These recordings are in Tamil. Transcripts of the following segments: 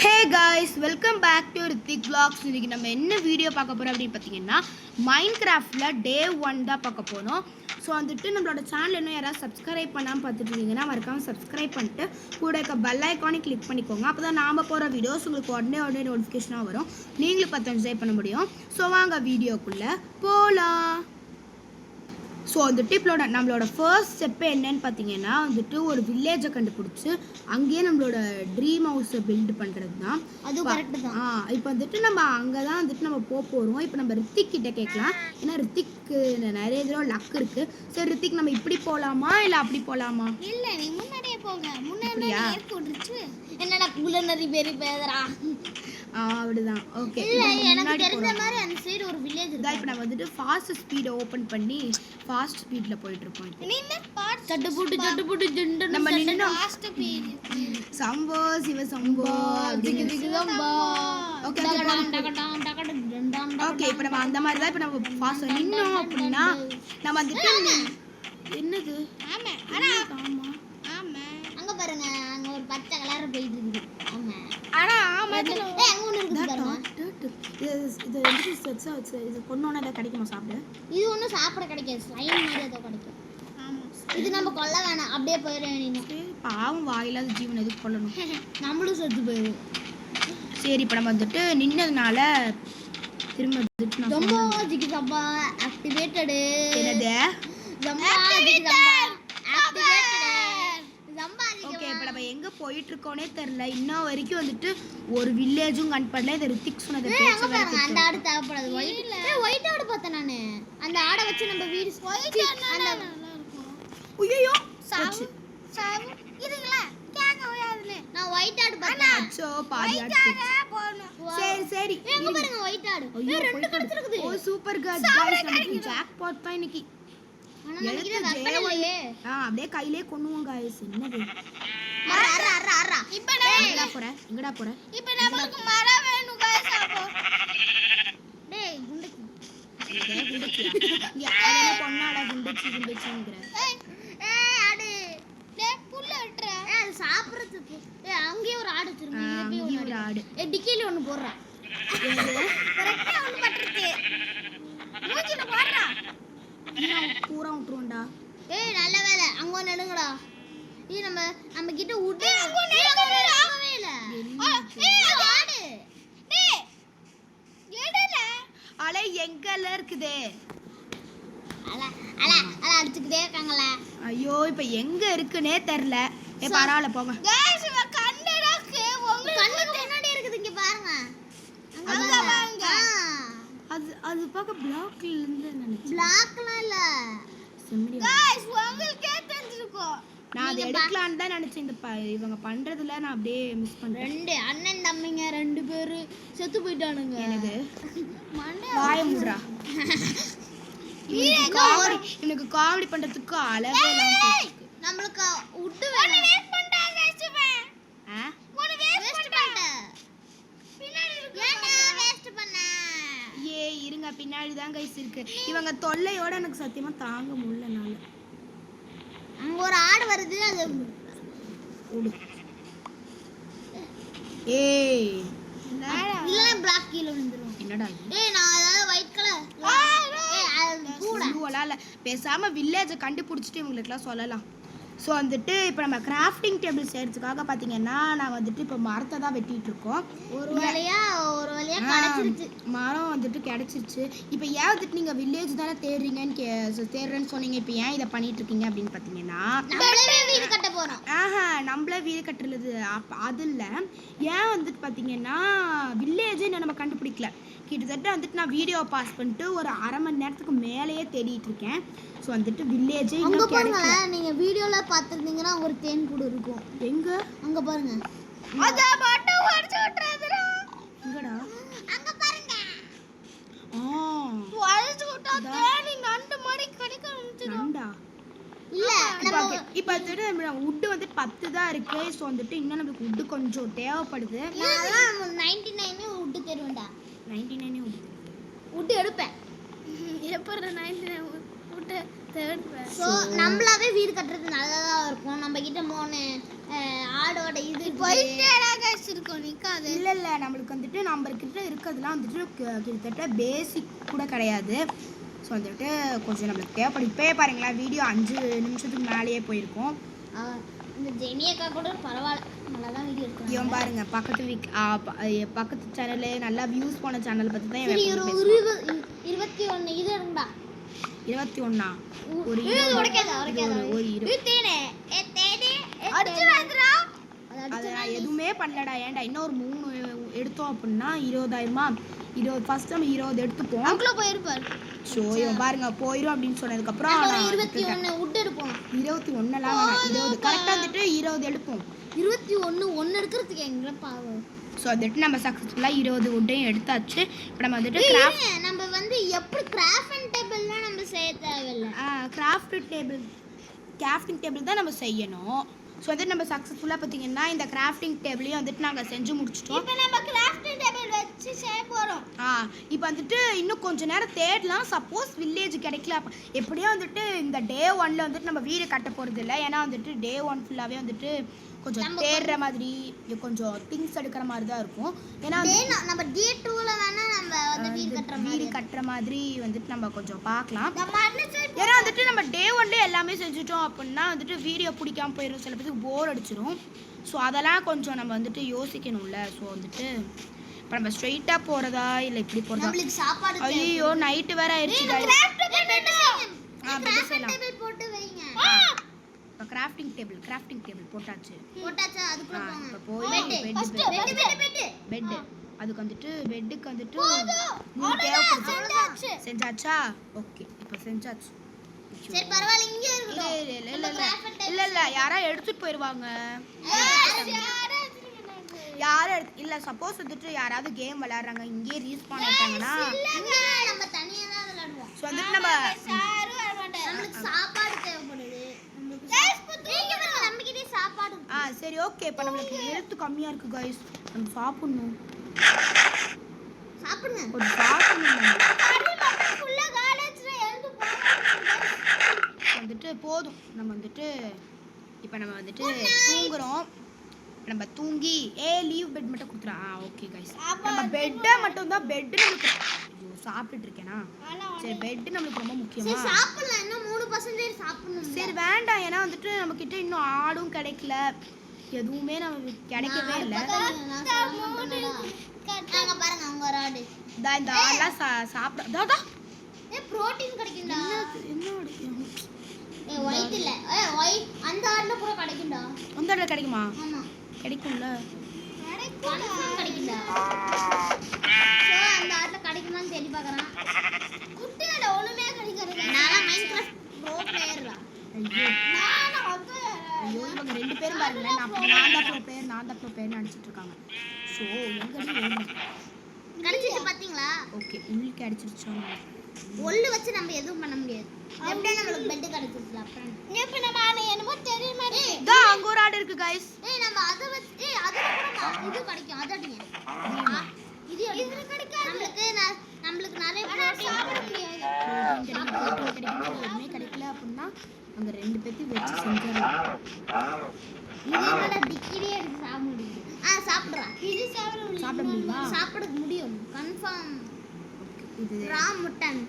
Hey guys, welcome back to Hrithik Vlogs. இன்னைக்கு நம்ம என்ன வீடியோ பார்க்க போறோம் அப்படின்னு பார்த்தீங்கன்னா மைன்கிராஃப்ட்ல டே 1 தான் பார்க்க போறோம். ஸோ வந்துட்டு நம்மளோட சேனல் இன்னும் யாராவது சப்ஸ்கிரைப் பண்ணாமல் பார்த்துட்டு இருந்தீங்கன்னா மறக்காம சப்ஸ்கிரைப் பண்ணிட்டு கூட இருக்க பெல் ஐக்கானை கிளிக் பண்ணிக்கோங்க. அப்போ தான் நாம் போகிற வீடியோஸ் உங்களுக்கு உடனே நோட்டிஃபிகேஷனாக வரும். நீங்களும் பார்த்து என்ஜாய் பண்ண முடியும். ஸோ வாங்க வீடியோக்குள்ளே போகலாம். ஸோ வந்துட்டு இப்போ நம்மளோட ஃபர்ஸ்ட் ஸ்டெப்பு என்னன்னு பார்த்தீங்கன்னா வந்துட்டு ஒரு வில்லேஜை கண்டுபிடிச்சி அங்கேயே நம்மளோட ட்ரீம் ஹவுஸை பில்டு பண்ணுறது தான். அது கரெக்டு தான். இப்போ வந்துட்டு நம்ம அங்கே தான் வந்துட்டு நம்ம போகிறோம். இப்போ நம்ம ரித்திக் கிட்ட கேட்கலாம். ஏன்னா ரித்திக்கு நிறைய தடவை லக் இருக்குது. சரி ரித்திக், நம்ம இப்படி போகலாமா இல்லை அப்படி போகலாமா? இல்லை, நீ முன்னாடியே போங்க. முன்னாடியா என்னடா புள்ள நிறைய பேர் பேசுறா. அப்படிதான். ஓகே, எனக்கு தெரிஞ்ச மாதிரி அந்த சைடு ஒரு வில்லேஜ் இருக்கு. இப்போ நம்ம வந்துட்டு ஃபாஸ்ட் ஸ்பீடை ஓப்பன் பண்ணி ஃபாஸ்ட் ஸ்பீடில் போயிட்டு இருக்கோம். சட்டு போட்டு ஜெண்டு நம்ம நின்று ஃபாஸ்ட் ஸ்பீட் சம்போ சிவ சம்போ சம்போ. ஓகே ஓகே, இப்போ நம்ம அந்த மாதிரி தான் இப்போ நம்ம ஃபாஸ்ட் நின்னோம் அப்படின்னா நம்ம வந்துட்டு என்னது ஆமா ஆமா ஆமா அங்க பாருங்க, அங்க ஒரு பச்சை கலர் போயிட்டு இருக்குது. ஆமா ஆனா அங்க ஒன்னு இருக்கு பாருங்க. இது வந்துட்டு இது கொன்னோனே அதை கிடைக்குமா சாப்பிட? இது ஒன்றும் சாப்பிட கிடைக்காது, ஸ்லைம் மாதிரி ஏதோ கிடைக்கும். ஆமாம், இது நம்ம கொல்ல வேணாம், அப்படியே போயிட வேண்டியது. பாவம் வாயில்லாத ஜீவன் எதுக்கு கொல்லணும்? நம்மளும் செத்து போயிடுவோம். சரி, இப்போ நம்ம வந்துட்டு நின்னதுனால திரும்ப வந்துட்டு ரொம்ப ஜிகி சம்பா ஆக்டிவேட்டடு. என்னது ரொம்ப ஜிகி சம்பா ஆக்டிவேட்டடு. ஓகே, இப்போ நம்ம எங்கே போயிட்டு இருக்கோனே தெரியல. இன்னும் வரைக்கும் வந்துட்டு ஒரு வில்லேஜும் கண் பண்ணல. இது ரித்திக் சொன்னது பேச்சு பாருங்க. அந்த ஆடு தேவைப்படாது. ஒயிட் ஆடு பார்த்தேன் நானு. அந்த ஆடை வச்சு நம்ம வீடு அந்த ஐயோ சாவு சாவு இதுங்களா கேட்கவே ஆகுதுல. நான் ஒயிட் ஆடு பார்த்தேன். அச்சோ, பாதி ஆடு சரி சரி எங்க பாருங்க ஒயிட் ஆடு. ரெண்டு கிடைச்சிருக்குது. ஓ சூப்பர் गाइस, நமக்கு ஜாக்பாட் தான் இன்னைக்கு. அப்படியே கையிலே கொன்னுவோம் गाइस. என்னது இப்போ நான் எங்கடா போற? இப்போ நமக்கு மரம் வேணும் गाइस. அப்போ டேய் குண்டச்சி அதெல்லாம் பொண்ணாடா குண்டச்சிங்கற. ஏய் ஆடு டேய் புல்ல விட்ற. அது சாப்பிடுறதுக்கு. அங்கேயே ஒரு ஆடு வச்சிருங்க. இங்க ஒரு ஆடு. டிக்கில ஒன்னு போடுறா. கரெக்ட்டா ஒன்னு பட்டிருக்கு. மூஞ்சில போடுறா. பூரா விட்டுருவோம்டா. ஏய் நல்ல வேலை, அங்க ஒன்னு நடுங்கடா. இது நம்ம கிட்ட உட் அங்க நடுங்கவே இல்ல. ஏய் அது ஆடு. டேய் எடல அலை எங்கல இருக்குதே. அல அடிச்சுக்கிட்டே இருக்காங்கல. ஐயோ, இப்போ எங்க இருக்குனே தெரியல. பரவாயில்ல போங்க. गाइस இவ கண்ணடக்கு உங்களுக்கு கண்ணுக்கு முன்னாடி இருக்குது. இங்க பாருங்க. அங்க வாங்க. அது பார்க்க பிளாக்ல இருந்து நினைச்சேன். பிளாக்லாம் இல்ல செம்மறியா. गाइस உங்களுக்கே தெரிஞ்சிருக்கும். நான் அதை எடுக்கலாம்னு தான் நினைச்சேன். இந்த இவங்க பண்றதுல நான் அப்படியே மிஸ் பண்றேன். ரெண்டு அண்ணன் தம்பிங்க ரெண்டு பேரு செத்து போயிட்டானுங்க. என்னது மண்டை வாய மூடுறா. எனக்கு காமெடி பண்றதுக்கு அளவே இல்லாம நம்மளுக்கு உட் வேணும். வேஸ்ட் பண்ணிட்டாங்க गाइस. ஒன்னு வேஸ்ட் பண்ணிட்டேன். பின்னாடி இருக்கு. ஏன்னா வேஸ்ட் பண்ண. இருங்க, பின்னாடி தான் கைஸ் இருக்கு. இவங்க தொல்லையோட எனக்கு சத்தியமா தாங்க முடியலனால. அங்க ஒரு ஆடு வருது. அது ஏய் இல்ல பிளாக் கீழ விழுந்துரும். என்னடா ஏய் நான் அத ஒயிட் கலர். ஏய் அது கூட இல்ல, பேசாம வில்லேஜை கண்டுபிடிச்சிட்டு இவங்களுக்குலாம் சொல்லலாம். ஸோ வந்துட்டு இப்போ நம்ம கிராஃப்டிங் டேபிள் செய்யறதுக்காக பார்த்தீங்கன்னா நான் வந்துட்டு இப்போ மரத்தை தான் வெட்டிட்டு இருக்கோம். ஒரு வழியா கிடைச்சிருச்சு. மரம் வந்துட்டு கிடைச்சிருச்சு. இப்போ ஏன் வந்துட்டு நீங்கள் வில்லேஜ் தானே தேடுறேன்னு சொன்னீங்க. இப்போ ஏன் இதை பண்ணிட்டு இருக்கீங்க அப்படின்னு பார்த்தீங்கன்னா நம்மளே வீடு கட்ட போறோம். நம்மளே வீடு கட்டுறது அது இல்லை. ஏன் வந்துட்டு பார்த்தீங்கன்னா வில்லேஜே இன்னும் நம்ம கண்டுபிடிக்கல. கிட்டத்தட்ட வந்துட்டு நான் வீடியோ பாஸ் பண்ணிட்டு ஒரு அரை மணி நேரத்துக்கு மேலேயே தேடிட்டு இருக்கேன். ஸோ வந்துட்டு வில்லேஜே அங்க பாருங்க. நீங்க வீடியோல பார்த்திருந்தீங்கன்னா ஒரு தேன் கூடு இருக்கும். எங்க? அங்க பாருங்க. அத மட்டும் உடைச்சு விட்டுறதுடா. எங்கடா? அங்க பாருங்க. உடைச்சு விட்டா தேன் நண்டு மாதிரி கடிக்க ஆரம்பிச்சிடும். நண்டா? இல்ல நம்ம இப்போ வந்துட்டு உட் வந்து 10 தான் இருக்கு. ஸோ வந்துட்டு இன்னும் நமக்கு உட் கொஞ்சம் தேவைப்படுது. நான் 99 உட் தருவேன்டா. 99 உட் எடுப்பேன். எப்பற 99 உட் ஸோ நம்மளாவே வீடு கட்டுறது நல்லதா இருக்கும். நம்ம கிட்ட 3 ஆடோட இது இருக்கும் நிற்காது. இல்ல நம்மளுக்கு வந்துட்டு நம்ம கிட்ட இருக்கிறதுலாம் வந்துட்டு கிட்டத்தட்ட பேசிக் கூட கிடையாது. ஸோ வந்துட்டு கொஞ்சம் நம்மளுக்கு தேவைப்படும். இப்போயே பாருங்களேன், வீடியோ 5 நிமிஷத்துக்கு மேலேயே போயிருக்கோம். இந்த ஜெனியக்கா கூட பரவாயில்ல, நல்லா தான் வீடியோ எடுக்கிறாங்க. இவன் பாருங்க பக்கத்து சேனலு நல்லா வியூஸ் போன சேனல் பற்றி தான் 21 இது இருந்தா 21 ஒரு அது நான் எதுவுமே பண்ணலடா. ஏன்டா இன்னும் ஒரு 3 எடுத்தோம் அப்படின்னா 20,000 ஃபர்ஸ்ட் நம்ம 20 எடுத்துப்போம். அவ்வளோ போயிருப்பாரு. ஸோ இவன் பாருங்க போயிடும் அப்படின்னு சொன்னதுக்கப்புறம் 21 விட்டு எடுப்போம். 21லாம் 20 கரெக்டாக வந்துட்டு 20 எடுப்போம். 21 1 எடுக்கிறதுக்கு எங்க பாவம். ஸோ வந்துட்டு நம்ம சக்ஸஸ்ஃபுல்லாக 20 உட்டையும் எடுத்தாச்சு. இப்போ நம்ம வந்துட்டு நம்ம வந்து எப்படி கிராஃப்ட் டேபிள்லாம் நம்ம செய்ய தேவையில்லை. கிராஃப்டிங் டேபிள் தான் நம்ம செய்யணும். ஸோ வந்துட்டு நம்ம சக்ஸஸ்ஃபுல்லாக பார்த்தீங்கன்னா இந்த கிராஃப்டிங் டேபிளையும் வந்துட்டு நாங்கள் செஞ்சு முடிச்சிட்டோம். இப்போ நம்ம கிராஃப்டிங் டேபிள் வச்சு செய்ய போகிறோம். இப்போ வந்துட்டு இன்னும் கொஞ்சம் நேரம் தேடலாம். சப்போஸ் வில்லேஜ் கிடைக்கல எப்படியோ வந்துட்டு இந்த டே 1ல் வந்துட்டு நம்ம வீடு கட்ட போகிறது இல்லை. ஏன்னா வந்துட்டு டே 1 ஃபுல்லாகவே வந்துட்டு கொஞ்சம் தேடுற மாதிரி கொஞ்சம் திங்ஸ் எடுக்கிற மாதிரி தான் இருக்கும். ஏன்னா நம்ம டே 2ல வேணா நம்ம வந்து வீடு கட்டுற மாதிரி வந்துட்டு நம்ம கொஞ்சம் பார்க்கலாம். ஏன்னா வந்துட்டு நம்ம டே 1ல எல்லாமே செஞ்சுட்டோம் அப்படின்னா வந்துட்டு வீடியோ பிடிக்காம போயிடும், சில பேருக்கு போர் அடிச்சிடும். ஸோ அதெல்லாம் கொஞ்சம் நம்ம வந்துட்டு யோசிக்கணும்ல. ஸோ வந்துட்டு இப்போ நம்ம ஸ்ட்ரெயிட்டாக போகிறதா இல்லை இப்படி போகிறதா? ஐயோ நைட்டு வேற ஆயிடுச்சு. போட்டு வைங்க. கிராஃப்டிங் டேபிள் போட்டாச்சு. அதுக்குள்ள பெட் அதுக்கு வந்துட்டு பெட்டுக்கு வந்துட்டு 3 தேவைப்படுது. செஞ்சாச்சா? ஓகே இப்போ செஞ்சாச்சு. சரி பரவாயில்லை, இங்க இருக்கட்டும். இல்ல யாரா எடுத்துட்டு போயிடுவாங்க. இல்ல சப்போஸ் வந்துட்டு யாராவது கேம் விளையாடுறாங்க இங்கே ரீஸ்பான் ஆயிட்டாங்கன்னா நம்ம தனியா தான் விளையாடுவோம். ஸோ வந்துட்டு நம்ம நம்மளுக்கு சாப்பாடு தேவைப்படுது. நம்மகிட்டே சாப்பாடு. சரி ஓகே. இப்போ நம்மளுக்கு ஹெல்த் கம்மியா இருக்கு गाइस. நம்ம சாப்பிடணும். சாப்பிடுங்க. ஒரு சாப்பிடணும். ஃபுல்லா காலேஜ்ல எழுந்து வந்துட்டு போதும். நம்ம வந்துட்டு இப்போ நம்ம வந்துட்டு தூங்குறோம். நம்ம தூங்கி லீவ் பெட் மட்டும் கொடுத்துறா. Okay guys. நம்ம பெட்டை மட்டும் தான் சாப்பிட்டுட்டு இருக்கேனா? சரி பெட் நம்மளுக்கு ரொம்ப முக்கியமா. சரி சாப்பிடலாம். இன்னும் 3% சாப்பிடணும். சரி வேண்டாம். ஏன்னா வந்துட்டு நம்ம கிட்ட இன்னும் ஆடும் கிடைக்கல, எதுவுமே நமக்கு கிடைக்கவே இல்லை. நாங்க பாருங்க அங்க ஒரு ஆடு. இந்த ஆடெல்லாம் சாப்பிட புரோட்டீன் கிடைக்கும்டா. என்ன ஆடு? ஒயிட் இல்ல, ஒயிட் அந்த ஆடுல கூட கிடைக்கும்டா. அந்த ஆடுல கிடைக்குமா? ஆமா கிடைக்கும்ல. கன்ஃபார்ம் கிடைக்கும்டா. சோ அந்த ஆடுல கிடைக்குமான்னு தேடி பார்க்கறான். குட்டில ஒண்ணுமே கிடைக்காது. நான் மைன்கிராஃப்ட் ப்ரோ பிளேயர்டா. ஐயோ இவங்க 2 பேரும் பாருங்க. நான் தான் ப்ரோ பிளேயர் நினைச்சிட்டு இருக்காங்க. சோ எங்க கிடைச்சிட்டு பாத்தீங்களா? ஓகே உங்களுக்கு அடிச்சிருச்சோம். ஒல்லு வச்சு நம்ம எதுவும் பண்ண முடியாது. எப்படியே நம்மளுக்கு பெட் கிடைச்சிருச்சு. அப்புறம் இப்ப நம்ம ஆளே என்னமோ தெரியுமா? அங்க ஒரு ஆடு இருக்கு गाइस. நம்ம அத வச்சு அதுல கூட இது கிடைக்கும். அத அடிங்க. இது கிடைக்காது. நம்மளுக்கு நிறைய புரோட்டீன் சாப்பிட முடியாது. எதுவுமே கிடைக்கல அப்படின்னா அங்க 2 பேத்தையும் வச்சு செஞ்சிடலாம். இதனால டிக்கிலே எடுத்து சாப்பிட முடியும். சாப்பிடுறா. இது சாப்பிட முடியுமா? சாப்பிட முடியும் கன்ஃபார்ம். இது மட்டன்.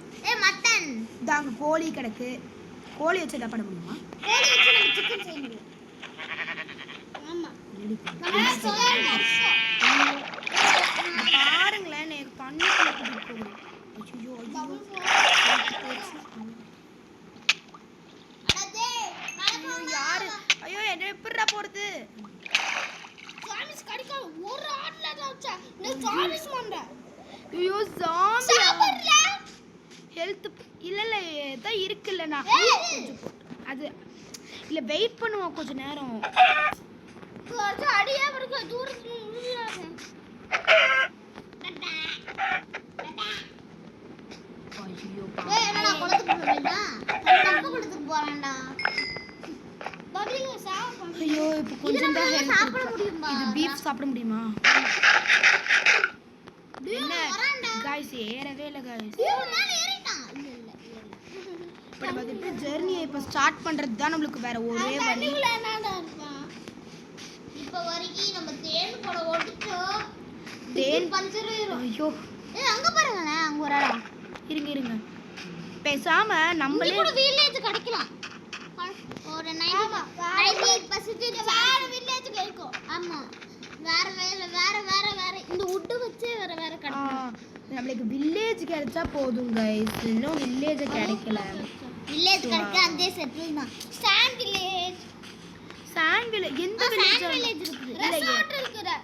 மட்டன். தாங்க கோழி கிடக்கு. கோழி வச்சு என்ன பண்ண முடியுமா? கோழி வச்சு நம்ம சிக்கன் செய்ய முடியும். ஆமா. பாருங்களேன் எனக்கு தண்ணிக்குள்ள கூட்டிட்டு போகுது. யாரு? ஐயோ என்ன எப்படிடா போறது? ஜாமிஸ் கடிக்க ஒரு ஆட்ல வச்சா நான் ஜாமிஸ் பண்ற. ஐயோ ஜாம்பி சாப்பிடுற. ஹெல்த் இல்ல ஏதோ இருக்குல்ல. நான் அது இல்ல வெயிட் பண்ணுவோம் கொஞ்ச நேரம். கொஞ்சம் அடியா இருக்க தூரத்துல முடியாது. ஐயோ என்னடா குளத்துக்கு போறீங்களா? தப்பு குளத்துக்கு போறான்டா. பப்ளிங்க சாப்பிடு. ஐயோ இப்போ கொஞ்சம் தான் ஹெல்த் சாப்பிட முடியுமா? இது பீஃப் சாப்பிட முடியுமா? என்ன गाइस ஏறவே இல்ல गाइस. மேல ஏறிட்டான். இல்ல இப்போ நம்ம வந்துட்டு ஜெர்னியை இப்போ ஸ்டார்ட் பண்ணுறது தான் நம்மளுக்கு வேற ஒரே வழி. இப்போ வரைக்கும் நம்ம தேன் போட ஓடிச்சோம். தேன் பஞ்சர் ஐயோ அங்க பாருங்களேன், அங்க ஒரு இடம். இருங்க பேசாம நம்மளே கூட வில்லேஜ் கிடைக்கலாம். ஒரு 98% வேற வில்லேஜ் இருக்கும். ஆமா, வேற இந்த வுட் வச்சு வேற கிடைக்கும். நம்மளுக்கு வில்லேஜ் கிடைச்சா போதும் கைஸ். இன்னும் வில்லேஜ் கிடைக்கல. வில்லேஜ் கிடைக்க அந்த செட்டில் தான். சாண்ட் வில்லேஜ் எந்த வில்லேஜ் இருக்குது? ரெசார்ட் இருக்குடா.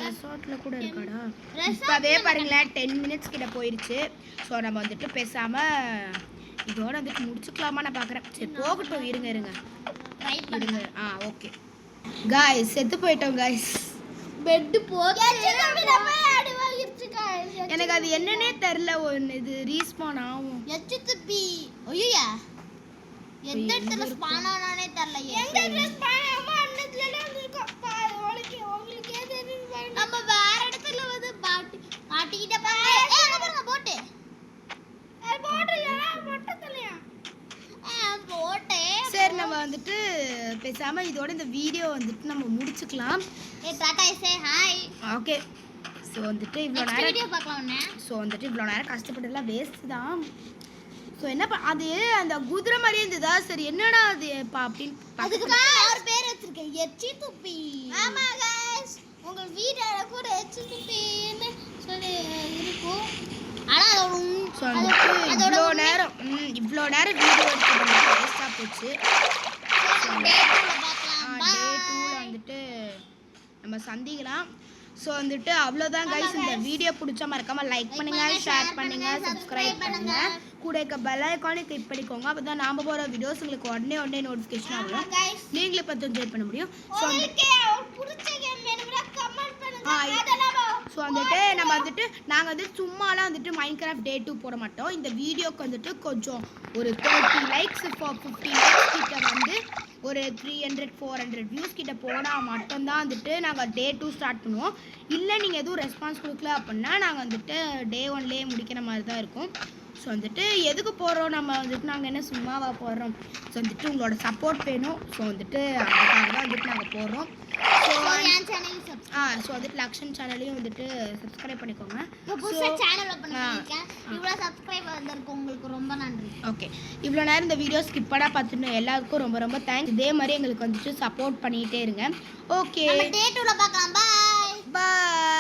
ரெசார்ட்ல கூட இருக்காடா. இப்பவே பாருங்களேன் 10 மினிட்ஸ் கிட்ட போயிருச்சு. ஸோ நம்ம வந்துட்டு பேசாம இதோட வந்துட்டு முடிச்சுக்கலாமா நான் பார்க்குறேன். சரி போகட்டும், இருங்க ஓகே காய்ஸ், செத்து போயிட்டோம் காய்ஸ். பெட் போச்சு. எனக்கு அது என்னன்னே தெரியல. ஒன்று இது ரீஸ்பான் ஆகும். எச்சுத்துப்பி ஐயா எந்த இடத்துல ஸ்பான் ஆனானே தெரியல. எங்க இடத்துல ஸ்பான் ஆமா அன்னத்துல இருக்கும். உங்களுக்கு ஏது நம்ம வேற இடத்துல வந்து மாட்டிக்கிட்ட பாருங்க. அங்க பாருங்க போட். போட்டே. சரி நம்ம வந்துட்டு பேசாம இதோட இந்த வீடியோ வந்துட்டு நம்ம முடிச்சுக்கலாம். Tata say hi. Okay, so வந்துட்டு இவ்வளோ வீடியோ நேரம் பார்க்கலாம். ஸோ வந்துட்டு இவ்வளோ நேரம் கஷ்டப்பட்டதெல்லாம் வேஸ்ட் தான். ஸோ என்ன அது அந்த குதிரை மாதிரியே இருந்ததா? சரி என்னடா அது அப்படின்னு அதுக்கு தான் ஒரு பேர் வச்சிருக்கேன், எச்சி துப்பி. ஆமா गाइस, உங்க வீட்ல கூட எச்சி துப்பின்னு சொல்லி இருக்கும். ஆனா அதோட ஸோ வந்துட்டு இவ்வளோ நேரம் வீடியோ எடுத்து வேஸ்ட்டாக போச்சு. டே 2ல பார்க்கலாம். டே 2ல வந்துட்டு நம்ம சந்திக்கலாம். ஸோ வந்துட்டு அவ்வளோதான் கைஸ். இந்த வீடியோ பிடிச்சா மறக்காம லைக் பண்ணுங்க, ஷேர் பண்ணுங்க, சப்ஸ்கிரைப் பண்ணுங்க. கூட இருக்க பெல் ஐகானை கிளிக் பண்ணிக்கோங்க. அப்போ தான் நாம போகிற வீடியோஸ் உங்களுக்கு உடனே நோட்டிஃபிகேஷன் ஆகும். நீங்களே பார்த்து என்ஜாய் பண்ண முடியும். ஸோ ஸோ வந்துட்டு நம்ம வந்துட்டு நாங்கள் வந்துட்டு சும்மாலாம் வந்துட்டு மைன்கிராஃப்ட் டே 2 போட மாட்டோம். இந்த வீடியோக்கு வந்துட்டு கொஞ்சம் ஒரு 30 லைக்ஸ் 50 லைக்ஸ் கிட்ட வந்து ஒரு 300-400 வியூஸ் கிட்ட போனால் மட்டும்தான் வந்துட்டு நாங்கள் டே 2 ஸ்டார்ட் பண்ணுவோம். இல்லை நீங்கள் எதுவும் ரெஸ்பான்ஸ் கொடுக்கல அப்படின்னா நாங்கள் வந்துட்டு டே 1லேயே முடிக்கிற மாதிரி தான் இருக்கும். ஸோ வந்துட்டு எதுக்கு போடுறோம், நம்ம வந்துட்டு நாங்கள் என்ன சும்மாவா போடுறோம். ஸோ வந்துட்டு உங்களோட சப்போர்ட் வேணும். ஸோ வந்துட்டு அதுக்காக தான் வந்துட்டு நாங்கள் போடுறோம். ஸோ வந்துட்டு லக்ஷன் சேனலையும் வந்துட்டு சப்ஸ்கிரைப் பண்ணிக்கோங்க. சேனல் ஓபன் பண்ணிருக்கேன். இவ்வளோ சப்ஸ்கிரைபர் வந்திருக்கு, உங்களுக்கு ரொம்ப நன்றி. ஓகே, இவ்வளோ நேரம் இந்த வீடியோ ஸ்கிப்படாக பார்த்துட்டு எல்லாருக்கும் ரொம்ப தேங்க்ஸ். இதே மாதிரி எங்களுக்கு வந்துட்டு சப்போர்ட் பண்ணிகிட்டே இருங்க. ஓகே, டே 2ல பார்க்கலாம். பாய்.